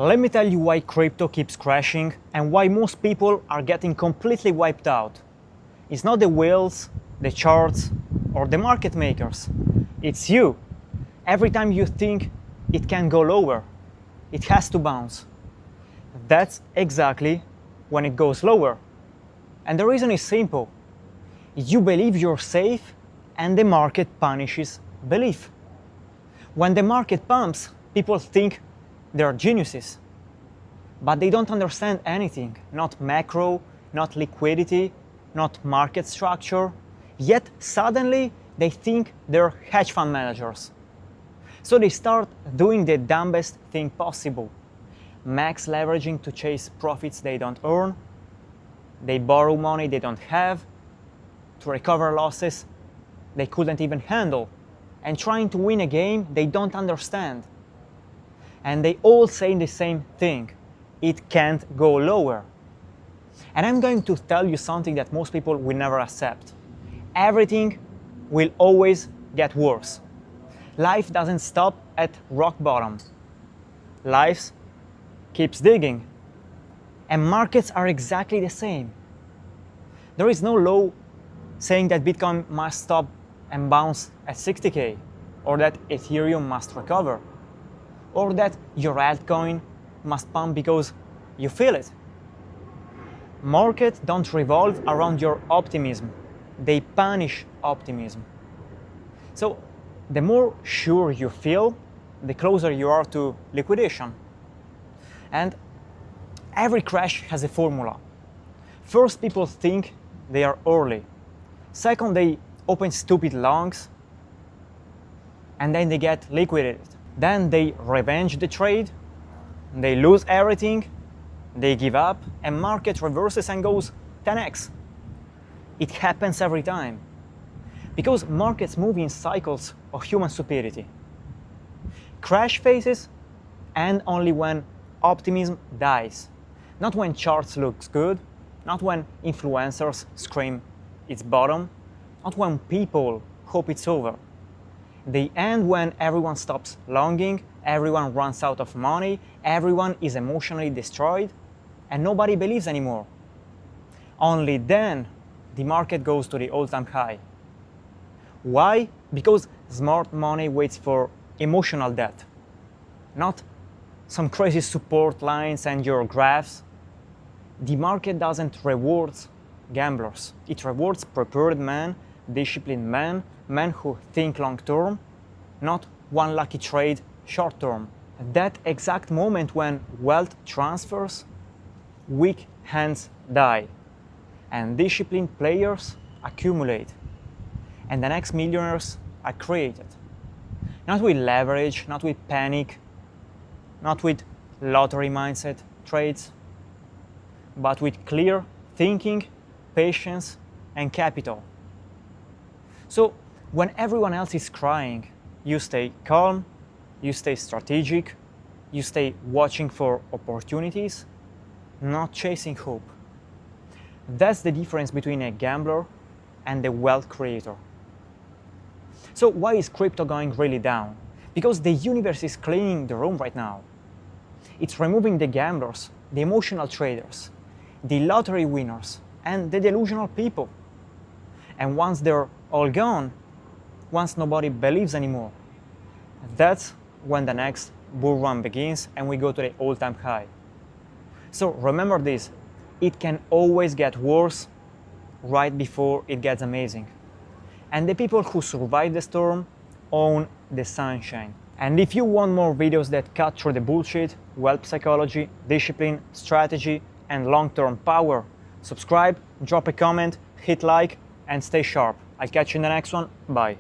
Let me tell you why crypto keeps crashing and why most people are getting completely wiped out. It's not the whales, the charts, or the market makers. It's you. Every time you think it can go lower, it has to bounce. That's exactly when it goes lower. And the reason is simple. You believe you're safe and the market punishes belief. When the market pumps, people think they're geniuses. But they don't understand anything, not macro, not liquidity, not market structure. Yet suddenly they think they're hedge fund managers. So they start doing the dumbest thing possible. Max leveraging to chase profits they don't earn. They borrow money they don't have to recover losses they couldn't even handle, and trying to win a game they don't understand. And they all say the same thing: it can't go lower. And I'm going to tell you something that most people will never accept. Everything will always get worse. Life doesn't stop at rock bottom. Life keeps digging. And markets are exactly the same. There is no law saying that Bitcoin must stop and bounce at 60K, or that Ethereum must recover, or that your altcoin must pump because you feel it. Markets don't revolve around your optimism. They punish optimism. So the more sure you feel, the closer you are to liquidation. And every crash has a formula. First, people think they are early. Second, they open stupid longs, and then they get liquidated. Then they revenge the trade, they lose everything, they give up, and market reverses and goes 10x. It happens every time. Because markets move in cycles of human stupidity. Crash phases end only when optimism dies. Not when charts looks good, not when influencers scream it's bottom, not when people hope it's over. They end when everyone stops longing, everyone runs out of money, everyone is emotionally destroyed, and nobody believes anymore. Only then the market goes to the all-time high. Why? Because smart money waits for emotional death, not some crazy support lines and your graphs. The market doesn't reward gamblers. It rewards prepared men, disciplined men, men who think long-term, not one lucky trade short-term. At that exact moment when wealth transfers, weak hands die, and disciplined players accumulate, and the next millionaires are created. Not with leverage, not with panic, not with lottery mindset trades, but with clear thinking, patience, and capital. So when everyone else is crying, you stay calm, you stay strategic, you stay watching for opportunities, not chasing hope. That's the difference between a gambler and a wealth creator. So why is crypto going really down? Because the universe is cleaning the room right now. It's removing the gamblers, the emotional traders, the lottery winners, and the delusional people. And once they're all gone, once nobody believes anymore, that's when the next bull run begins and we go to the all-time high. So remember this, it can always get worse right before it gets amazing. And the people who survive the storm own the sunshine. And if you want more videos that cut through the bullshit, wealth psychology, discipline, strategy, and long-term power, subscribe, drop a comment, hit like, and stay sharp. I'll catch you in the next one. Bye.